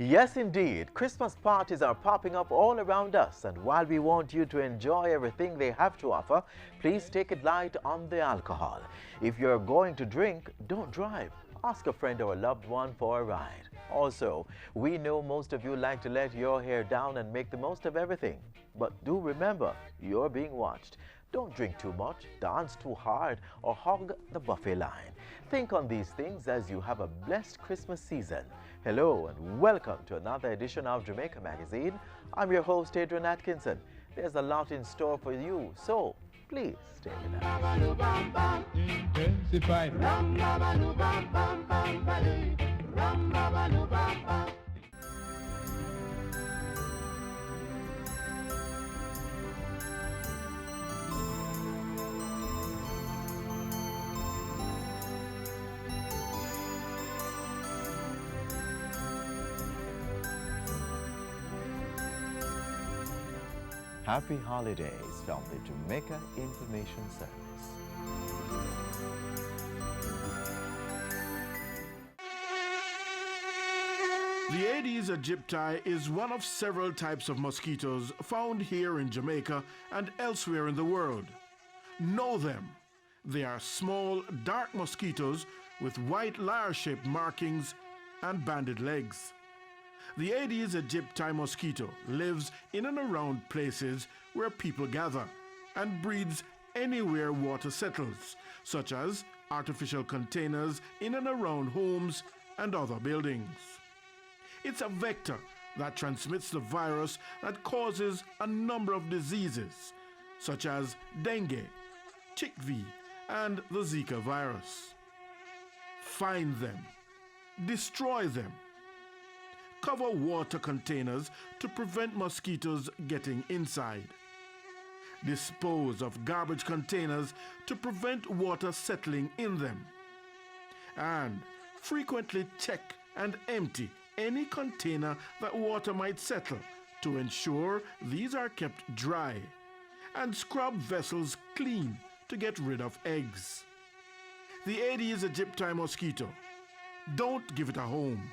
Yes, indeed. Christmas parties are popping up all around us, and while we want you to enjoy everything they have to offer, please take it light on the alcohol. If you're going to drink, don't drive. Ask a friend or a loved one for a ride. Also, we know most of you like to let your hair down and make the most of everything. But do remember, you're being watched. Don't drink too much, dance too hard, or hog the buffet line. Think on these things as you have a blessed Christmas season. Hello and welcome to another edition of Jamaica Magazine. I'm your host, Adrian Atkinson. There's a lot in store for you, so please stay with us. Intensify. Happy holidays from the Jamaica Information Service. The Aedes aegypti is one of several types of mosquitoes found here in Jamaica and elsewhere in the world. Know them. They are small, dark mosquitoes with white lyre-shaped markings and banded legs. The Aedes aegypti mosquito lives in and around places where people gather and breeds anywhere water settles, such as artificial containers in and around homes and other buildings. It's a vector that transmits the virus that causes a number of diseases, such as dengue, chikungunya, and the Zika virus. Find them, destroy them. Cover water containers to prevent mosquitoes getting inside. Dispose of garbage containers to prevent water settling in them. And frequently check and empty any container that water might settle to ensure these are kept dry. And scrub vessels clean to get rid of eggs. The Aedes aegypti mosquito. Don't give it a home.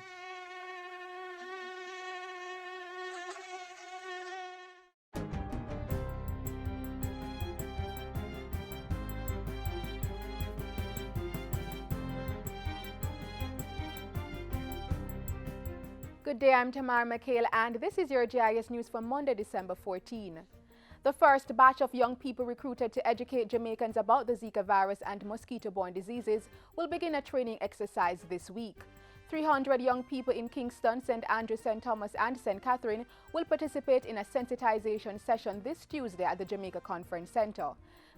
Good day, I'm Tamara McHale, and this is your GIS News for Monday, December 14. The first batch of young people recruited to educate Jamaicans about the Zika virus and mosquito-borne diseases will begin a training exercise this week. 300 young people in Kingston, St. Andrew, St. Thomas, and St. Catherine will participate in a sensitization session this Tuesday at the Jamaica Conference Center.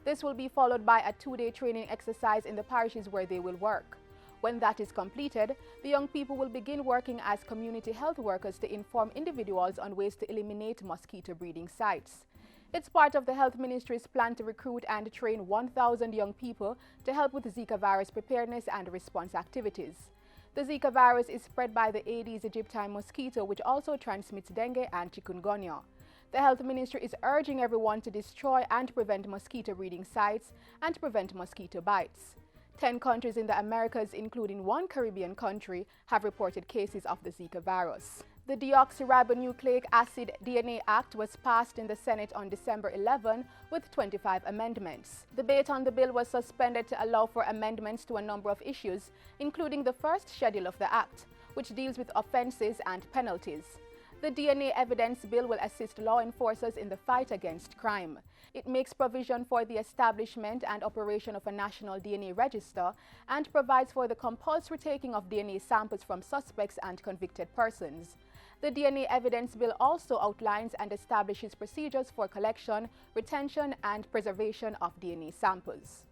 This will be followed by a two-day training exercise in the parishes where they will work. When that is completed, the young people will begin working as community health workers to inform individuals on ways to eliminate mosquito breeding sites. It's part of the Health Ministry's plan to recruit and train 1,000 young people to help with Zika virus preparedness and response activities. The Zika virus is spread by the Aedes aegypti mosquito, which also transmits dengue and chikungunya. The Health Ministry is urging everyone to destroy and prevent mosquito breeding sites and prevent mosquito bites. 10 countries in the Americas, including one Caribbean country, have reported cases of the Zika virus. The Deoxyribonucleic Acid DNA Act was passed in the Senate on December 11 with 25 amendments. Debate on the bill was suspended to allow for amendments to a number of issues, including the first schedule of the Act, which deals with offenses and penalties. The DNA evidence bill will assist law enforcers in the fight against crime. It makes provision for the establishment and operation of a national DNA register and provides for the compulsory taking of DNA samples from suspects and convicted persons. The DNA evidence bill also outlines and establishes procedures for collection, retention, and preservation of DNA samples.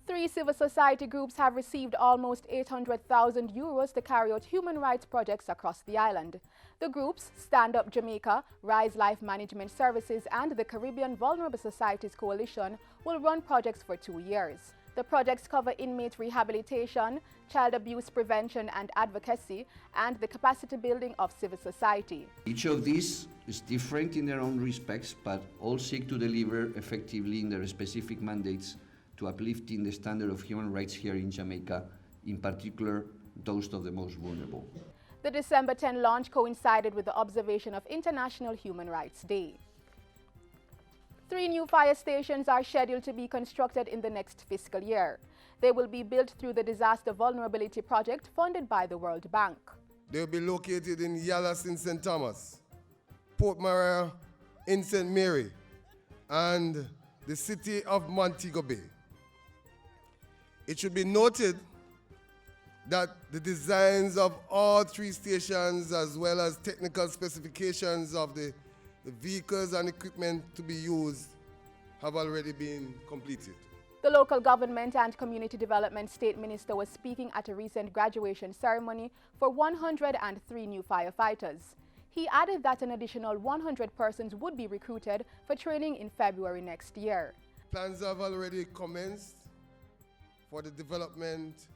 3 civil society groups have received almost €800,000 to carry out human rights projects across the island. The groups, Stand Up Jamaica, Rise Life Management Services, and the Caribbean Vulnerable Societies Coalition, will run projects for 2 years. The projects cover inmate rehabilitation, child abuse prevention and advocacy, and the capacity building of civil society. Each of these is different in their own respects, but all seek to deliver effectively in their specific mandates to uplifting the standard of human rights here in Jamaica, in particular those of the most vulnerable. The December 10 launch coincided with the observation of International Human Rights Day. 3 new fire stations are scheduled to be constructed in the next fiscal year. They will be built through the Disaster Vulnerability Project funded by the World Bank. They will be located in Yallas in St. Thomas, Port Maria in St. Mary, and the city of Montego Bay. It should be noted that the designs of all 3 stations, as well as technical specifications of the vehicles and equipment to be used, have already been completed. The local government and community development state minister was speaking at a recent graduation ceremony for 103 new firefighters. He added that an additional 100 persons would be recruited for training in February next year. Plans have already commenced for the development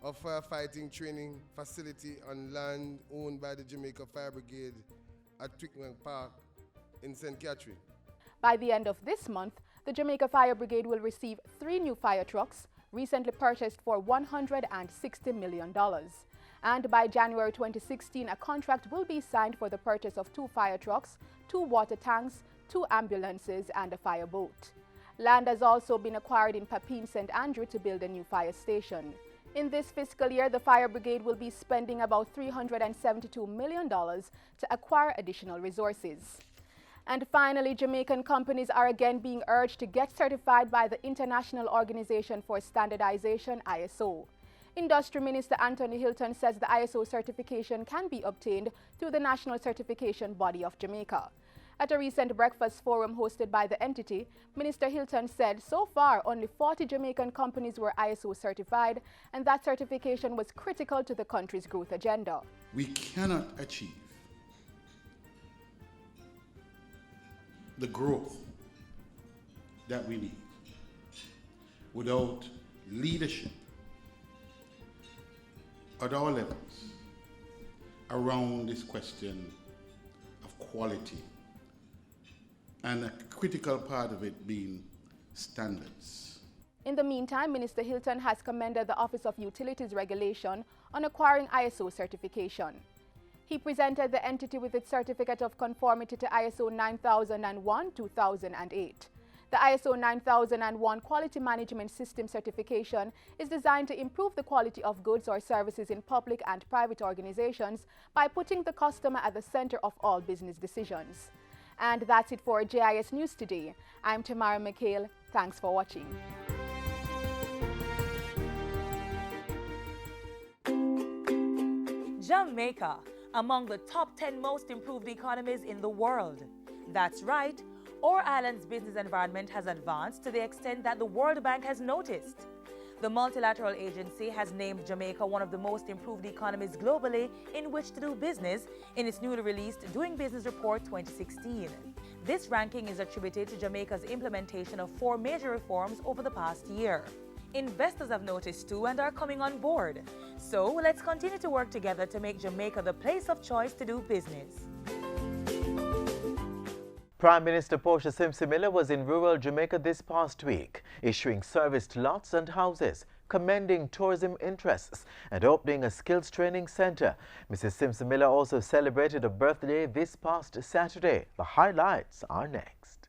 of firefighting training facility on land owned by the Jamaica Fire Brigade at Twickenham Park in St. Catherine. By the end of this month, the Jamaica Fire Brigade will receive 3 new fire trucks, recently purchased for $160 million. And by January 2016, a contract will be signed for the purchase of 2 fire trucks, 2 water tanks, 2 ambulances, and a fire boat. Land has also been acquired in Papine St. Andrew to build a new fire station. In this fiscal year, the Fire Brigade will be spending about $372 million to acquire additional resources. And finally, Jamaican companies are again being urged to get certified by the International Organization for Standardization, ISO. Industry Minister Anthony Hilton says the ISO certification can be obtained through the National Certification Body of Jamaica. At a recent breakfast forum hosted by the entity, Minister Hilton said so far only 40 Jamaican companies were ISO certified, and that certification was critical to the country's growth agenda. We cannot achieve the growth that we need without leadership at all levels around this question of quality, and a critical part of it being standards. In the meantime, Minister Hilton has commended the Office of Utilities Regulation on acquiring ISO certification. He presented the entity with its certificate of conformity to ISO 9001-2008. The ISO 9001 Quality Management System certification is designed to improve the quality of goods or services in public and private organizations by putting the customer at the center of all business decisions. And that's it for JIS News today. I'm Tamara McHale. Thanks for watching. Jamaica, among the top 10 most improved economies in the world. That's right, our island's business environment has advanced to the extent that the World Bank has noticed. The multilateral agency has named Jamaica one of the most improved economies globally in which to do business in its newly released Doing Business Report 2016. This ranking is attributed to Jamaica's implementation of 4 major reforms over the past year. Investors have noticed too and are coming on board. So let's continue to work together to make Jamaica the place of choice to do business. Prime Minister Portia Simpson Miller was in rural Jamaica this past week, issuing serviced lots and houses, commending tourism interests, and opening a skills training center. Mrs. Simpson Miller also celebrated a birthday this past Saturday. The highlights are next.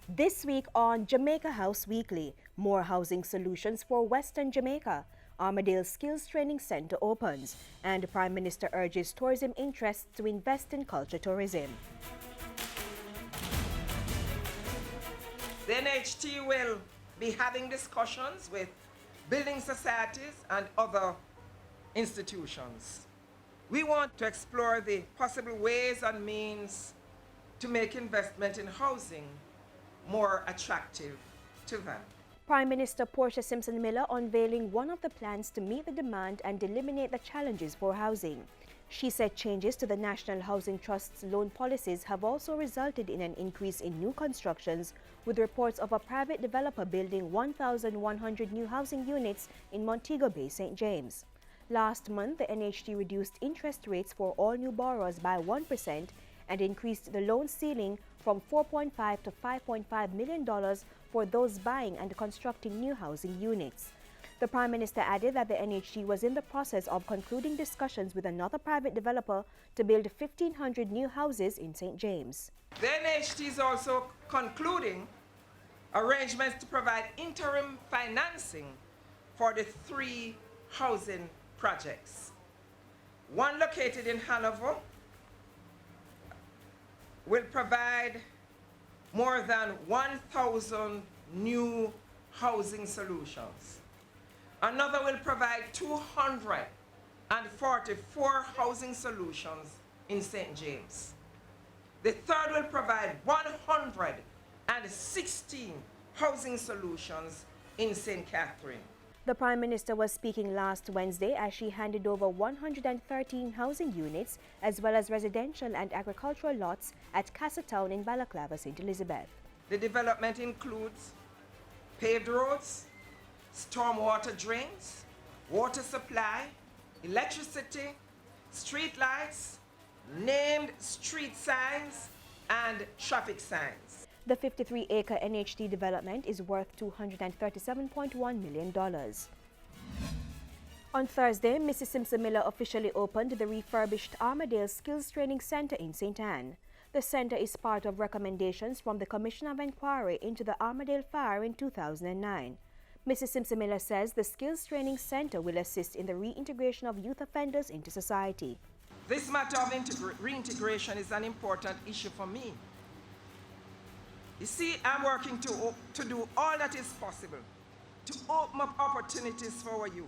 This week on Jamaica House Weekly, more housing solutions for Western Jamaica. Armadale Skills Training Center opens, and Prime Minister urges tourism interests to invest in culture tourism. The NHT will be having discussions with building societies and other institutions. We want to explore the possible ways and means to make investment in housing more attractive to them. Prime Minister Portia Simpson Miller unveiling one of the plans to meet the demand and eliminate the challenges for housing. She said changes to the National Housing Trust's loan policies have also resulted in an increase in new constructions, with reports of a private developer building 1,100 new housing units in Montego Bay, St. James. Last month, the NHT reduced interest rates for all new borrowers by 1% and increased the loan ceiling from $4.5 to $5.5 million for those buying and constructing new housing units. The Prime Minister added that the NHD was in the process of concluding discussions with another private developer to build 1,500 new houses in St. James. The NHD is also concluding arrangements to provide interim financing for the 3 housing projects. One located in Hanover will provide more than 1,000 new housing solutions. Another will provide 244 housing solutions in St. James. The third will provide 116 housing solutions in St. Catherine. The Prime Minister was speaking last Wednesday as she handed over 113 housing units as well as residential and agricultural lots at Castletown in Balaclava, St. Elizabeth. The development includes paved roads, stormwater drains, water supply, electricity, street lights, named street signs, and traffic signs. The 53-acre NHD development is worth $237.1 million. On Thursday, Mrs. Simpson Miller officially opened the refurbished Armadale Skills Training Center in St. Anne. The center is part of recommendations from the Commission of Inquiry into the Armadale fire in 2009. Mrs. Simpson Miller says the Skills Training Center will assist in the reintegration of youth offenders into society. This matter of reintegration is an important issue for me. You see, I'm working to do all that is possible to open up opportunities for our youth.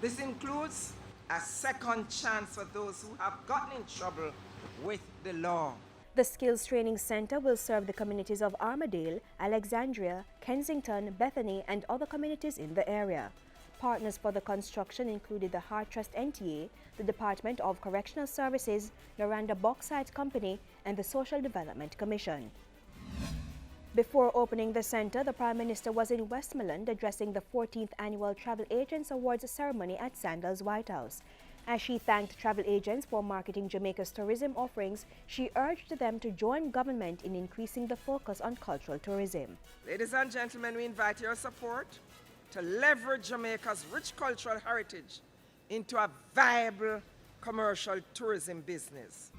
This includes a second chance for those who have gotten in trouble with the law. The Skills Training Center will serve the communities of Armadale, Alexandria, Kensington, Bethany, and other communities in the area. Partners for the construction included the Heart Trust NTA, the Department of Correctional Services, Noranda Bauxite Company, and the Social Development Commission. Before opening the center, the Prime Minister was in Westmoreland addressing the 14th Annual Travel Agents Awards ceremony at Sandals White House. As she thanked travel agents for marketing Jamaica's tourism offerings, she urged them to join government in increasing the focus on cultural tourism. Ladies and gentlemen, we invite your support to leverage Jamaica's rich cultural heritage into a viable commercial tourism business.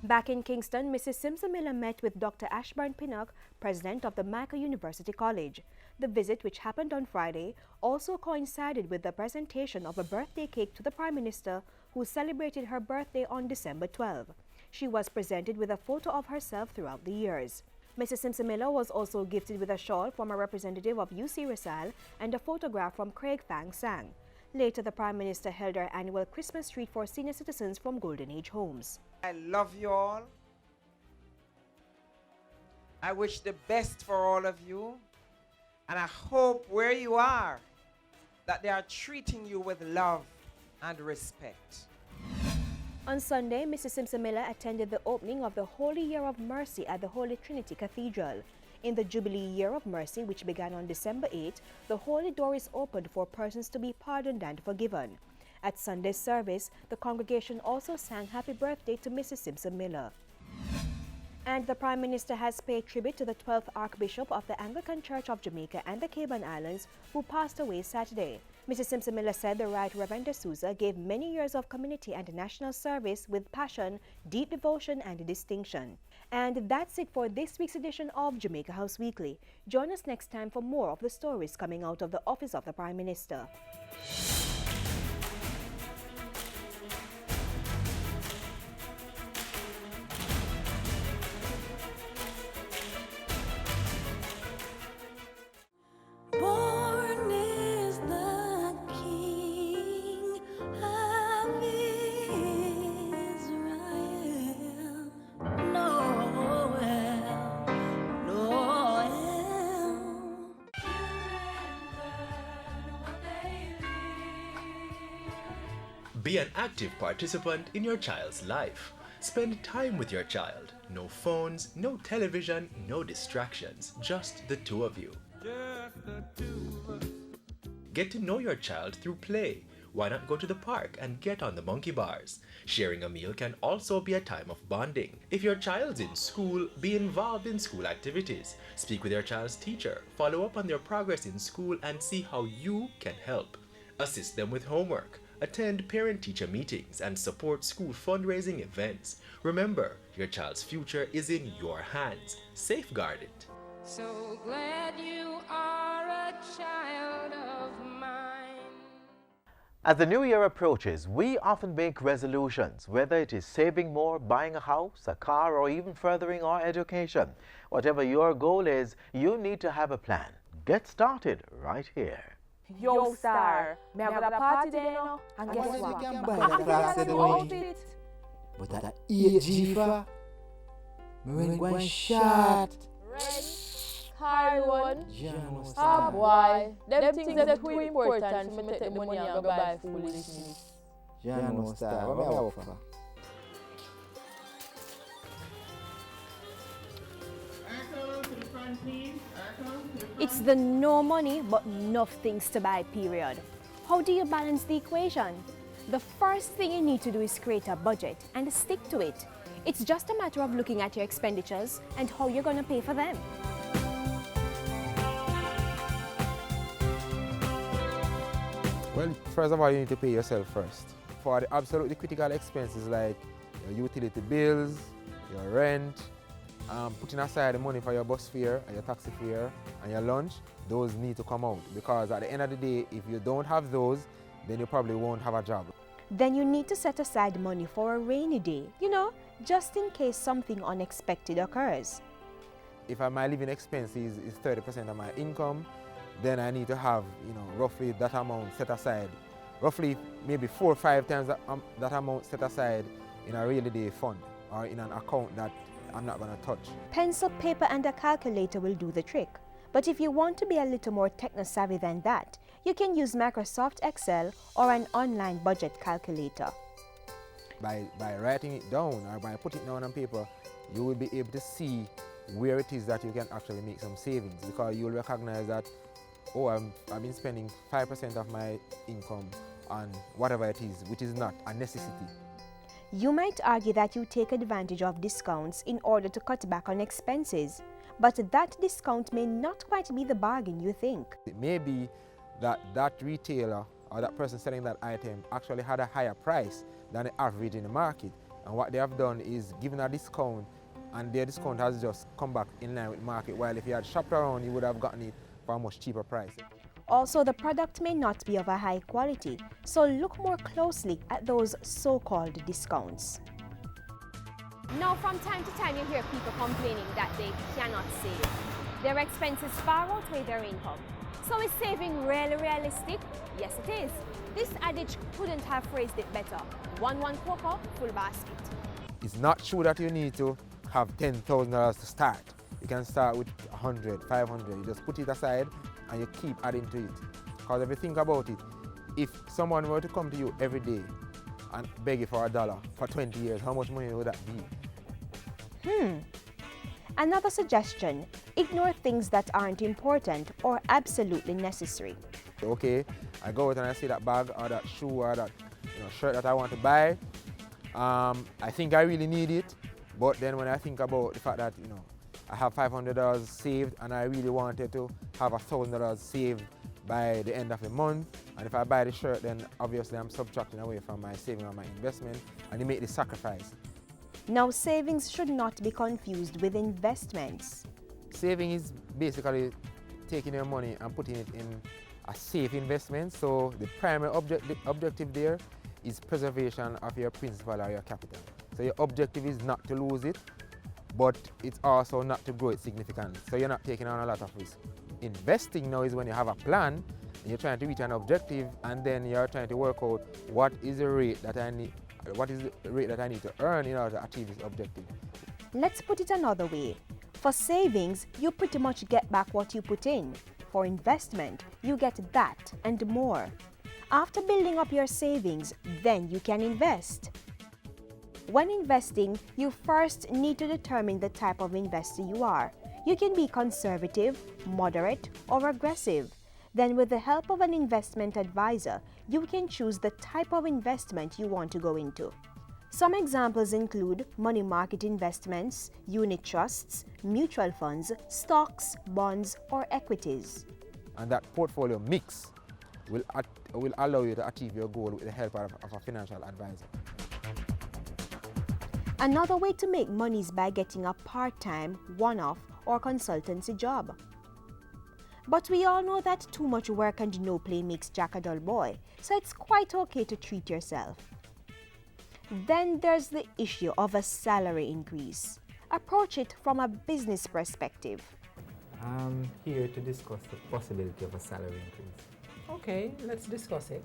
Back in Kingston, Mrs. Simpson Miller met with Dr. Ashburn Pinnock, president of the Micah University College. The visit, which happened on Friday, also coincided with the presentation of a birthday cake to the Prime Minister, who celebrated her birthday on December 12. She was presented with a photo of herself throughout the years. Mrs. Simpson Miller was also gifted with a shawl from a representative of UC Rizal and a photograph from Craig Fang Sang. Later, the Prime Minister held her annual Christmas treat for senior citizens from Golden Age homes. I love you all. I wish the best for all of you. And I hope where you are, that they are treating you with love and respect. On Sunday, Mrs. Simpson Miller attended the opening of the Holy Year of Mercy at the Holy Trinity Cathedral. In the Jubilee Year of Mercy, which began on December 8, the Holy Door is opened for persons to be pardoned and forgiven. At Sunday's service, the congregation also sang Happy Birthday to Mrs. Simpson Miller. And the Prime Minister has paid tribute to the 12th Archbishop of the Anglican Church of Jamaica and the Cayman Islands, who passed away Saturday. Mrs. Simpson Miller said the Right Reverend D'Souza gave many years of community and national service with passion, deep devotion, and distinction. And that's it for this week's edition of Jamaica House Weekly. Join us next time for more of the stories coming out of the office of the Prime Minister. Be an active participant in your child's life. Spend time with your child. No phones, no television, no distractions, just the two of you. Get to know your child through play. Why not go to the park and get on the monkey bars? Sharing a meal can also be a time of bonding. If your child's in school, be involved in school activities. Speak with your child's teacher, follow up on their progress in school, and see how you can help. Assist them with homework. Attend parent-teacher meetings and support school fundraising events. Remember, your child's future is in your hands. Safeguard it. So glad you are a child of mine. As the new year approaches, we often make resolutions, whether it is saving more, buying a house, a car, or even furthering our education. Whatever your goal is, you need to have a plan. Get started right here. Yo, Star, me have a party there now, and guess what? I can go outfit. But that EG for me when one shot. Hard one. Ah boy, them things are too important for me to take the money and go buy foolishness. Jano Star, what me offer? It's the no money but enough things to buy period. How do you balance the equation? The first thing you need to do is create a budget and stick to it. It's just a matter of looking at your expenditures and how you're going to pay for them. Well, first of all, you need to pay yourself first. For the absolutely critical expenses like your utility bills, your rent, putting aside the money for your bus fare, and your taxi fare, and your lunch, those need to come out. Because at the end of the day, if you don't have those, then you probably won't have a job. Then you need to set aside money for a rainy day, just in case something unexpected occurs. If my living expenses is 30% of my income, then I need to have, roughly that amount set aside. Roughly maybe 4 or 5 times that amount set aside in a rainy day fund or in an account that I'm not going to touch. Pencil, paper, and a calculator will do the trick. But if you want to be a little more techno-savvy than that, you can use Microsoft Excel or an online budget calculator. By writing it down or by putting it down on paper, you will be able to see where it is that you can actually make some savings, because you'll recognize that, I've been spending 5% of my income on whatever it is, which is not a necessity. You might argue that you take advantage of discounts in order to cut back on expenses, but that discount may not quite be the bargain you think. It may be that retailer or that person selling that item actually had a higher price than the average in the market, and what they have done is given a discount, and their discount has just come back in line with market, while if you had shopped around, you would have gotten it for a much cheaper price. Also, the product may not be of a high quality, so look more closely at those so-called discounts. Now, from time to time, you hear people complaining that they cannot save. Their expenses far outweigh their income. So is saving really realistic? Yes, it is. This adage couldn't have phrased it better. One cocoa, full basket. It's not true that you need to have $10,000 to start. You can start with 100, 500. You just put it aside and you keep adding to it. Because if you think about it, if someone were to come to you every day and beg you for $1 for 20 years, how much money would that be? Another suggestion, ignore things that aren't important or absolutely necessary. Okay, I go out and I see that bag or that shoe or that shirt that I want to buy. I think I really need it, but then when I think about the fact that I have $500 saved and I really wanted to have $1,000 saved by the end of the month, and if I buy the shirt, then obviously I'm subtracting away from my saving or my investment, and you make the sacrifice. Now, savings should not be confused with investments. Saving is basically taking your money and putting it in a safe investment. So the primary objective there is preservation of your principal or your capital. So your objective is not to lose it, but it's also not to grow it significantly. So you're not taking on a lot of risk. Investing now is when you have a plan, and you're trying to reach an objective, and then you're trying to work out what is the rate that I need to earn in order to achieve this objective. Let's put it another way. For savings, you pretty much get back what you put in. For investment, you get that and more. After building up your savings, then you can invest. When investing, you first need to determine the type of investor you are. You can be conservative, moderate, or aggressive. Then with the help of an investment advisor, you can choose the type of investment you want to go into. Some examples include money market investments, unit trusts, mutual funds, stocks, bonds, or equities. And that portfolio mix will allow you to achieve your goal with the help of a financial advisor. Another way to make money is by getting a part-time, one-off, or consultancy job. But we all know that too much work and no play makes Jack a dull boy, so it's quite okay to treat yourself. Then there's the issue of a salary increase. Approach it from a business perspective. I'm here to discuss the possibility of a salary increase. Okay, let's discuss it.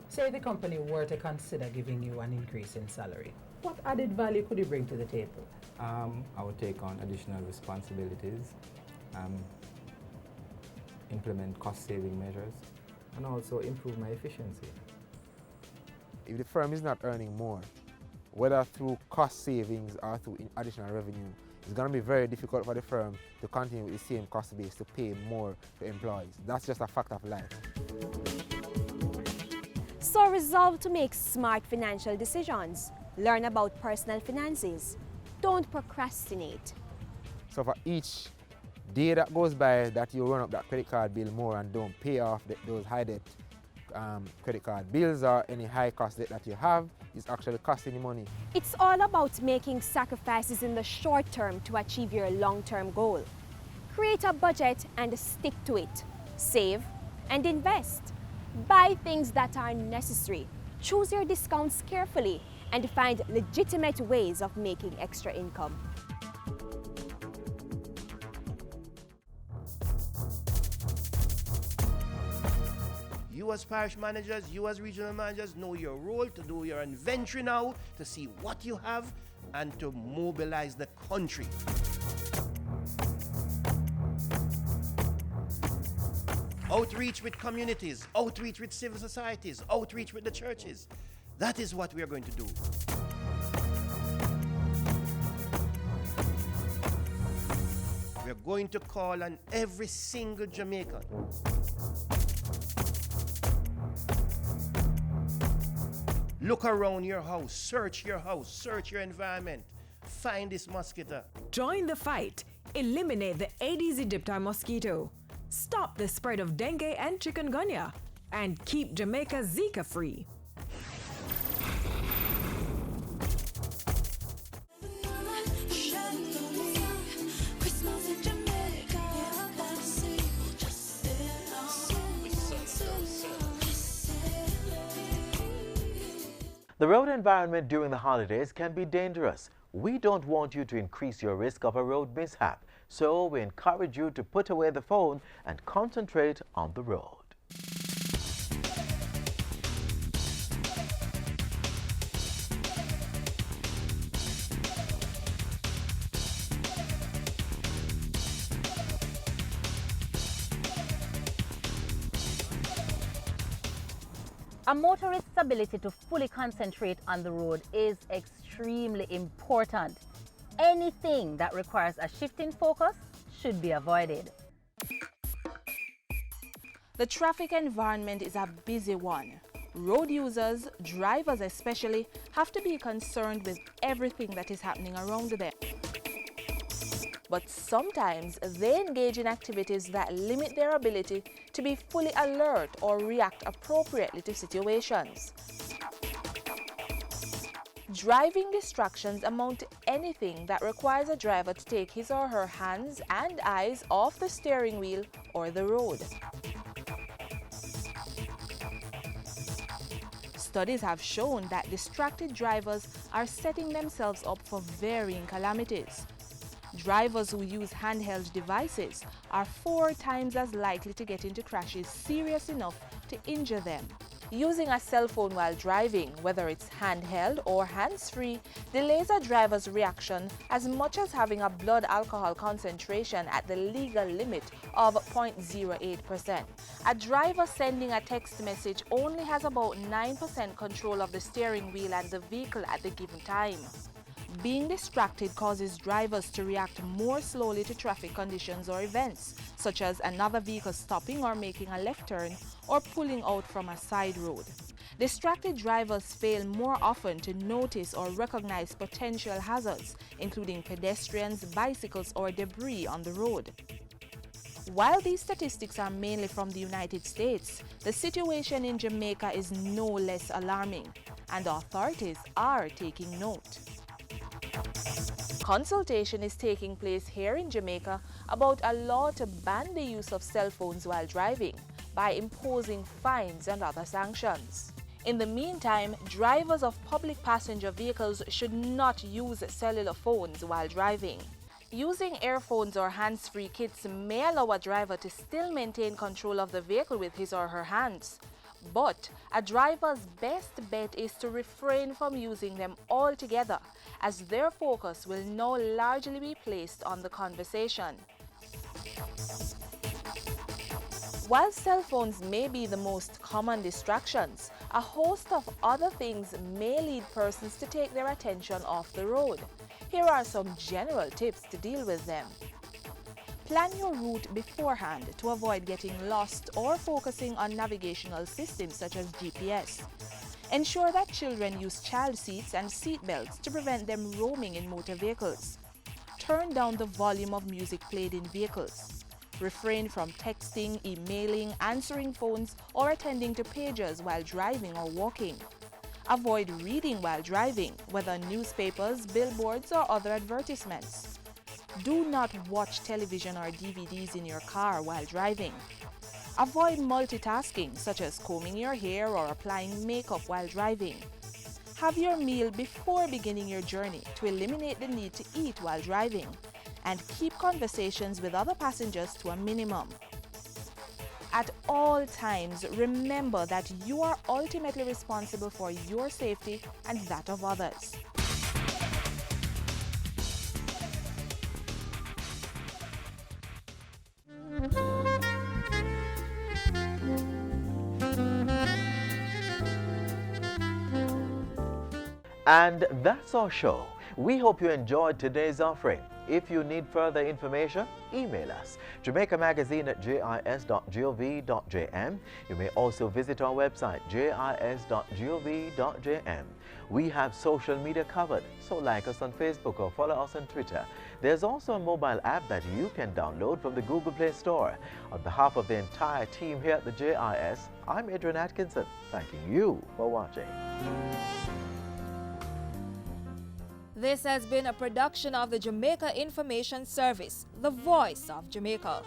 Say the company were to consider giving you an increase in salary. What added value could you bring to the table? I would take on additional responsibilities, implement cost-saving measures, and also improve my efficiency. If the firm is not earning more, whether through cost savings or through additional revenue, it's going to be very difficult for the firm to continue with the same cost base to pay more to employees. That's just a fact of life. So resolve to make smart financial decisions. Learn about personal finances. Don't procrastinate. So for each day that goes by that you run up that credit card bill more and don't pay off those high debt credit card bills or any high cost debt that you have, is actually costing you money. It's all about making sacrifices in the short term to achieve your long-term goal. Create a budget and stick to it. Save and invest. Buy things that are necessary. Choose your discounts carefully and find legitimate ways of making extra income. You as parish managers, you as regional managers know your role to do your inventory now, to see what you have and to mobilize the country. Outreach with communities, outreach with civil societies, outreach with the churches. That is what we are going to do. We are going to call on every single Jamaican. Look around your house, search your environment, find this mosquito. Join the fight. Eliminate the Aedes aegypti mosquito. Stop the spread of dengue and chikungunya. And keep Jamaica Zika free. The road environment during the holidays can be dangerous. We don't want you to increase your risk of a road mishap, so we encourage you to put away the phone and concentrate on the road. A motorist's ability to fully concentrate on the road is extremely important. Anything that requires a shift in focus should be avoided. The traffic environment is a busy one. Road users, drivers especially, have to be concerned with everything that is happening around them. But sometimes they engage in activities that limit their ability to be fully alert or react appropriately to situations. Driving distractions amount to anything that requires a driver to take his or her hands and eyes off the steering wheel or the road. Studies have shown that distracted drivers are setting themselves up for varying calamities. Drivers who use handheld devices are 4 times as likely to get into crashes serious enough to injure them. Using a cell phone while driving, whether it's handheld or hands-free, delays a driver's reaction as much as having a blood alcohol concentration at the legal limit of 0.08%. A driver sending a text message only has about 9% control of the steering wheel and the vehicle at the given time. Being distracted causes drivers to react more slowly to traffic conditions or events, such as another vehicle stopping or making a left turn or pulling out from a side road. Distracted drivers fail more often to notice or recognize potential hazards, including pedestrians, bicycles, or debris on the road. While these statistics are mainly from the United States, the situation in Jamaica is no less alarming, and authorities are taking note. Consultation is taking place here in Jamaica about a law to ban the use of cell phones while driving by imposing fines and other sanctions. In the meantime, drivers of public passenger vehicles should not use cellular phones while driving. Using earphones or hands-free kits may allow a driver to still maintain control of the vehicle with his or her hands. But a driver's best bet is to refrain from using them altogether, as their focus will now largely be placed on the conversation. While cell phones may be the most common distractions, a host of other things may lead persons to take their attention off the road. Here are some general tips to deal with them. Plan your route beforehand to avoid getting lost or focusing on navigational systems such as GPS. Ensure that children use child seats and seat belts to prevent them roaming in motor vehicles. Turn down the volume of music played in vehicles. Refrain from texting, emailing, answering phones, or attending to pagers while driving or walking. Avoid reading while driving, whether newspapers, billboards, or other advertisements. Do not watch television or DVDs in your car while driving. Avoid multitasking, such as combing your hair or applying makeup while driving. Have your meal before beginning your journey to eliminate the need to eat while driving. And keep conversations with other passengers to a minimum. At all times, remember that you are ultimately responsible for your safety and that of others. And that's our show. We hope you enjoyed today's offering. If you need further information, email us, jamaicamagazine@jis.gov.jm. You may also visit our website, jis.gov.jm. We have social media covered, so like us on Facebook or follow us on Twitter. There's also a mobile app that you can download from the Google Play Store. On behalf of the entire team here at the JIS, I'm Adrian Atkinson, thanking you for watching. This has been a production of the Jamaica Information Service, the voice of Jamaica.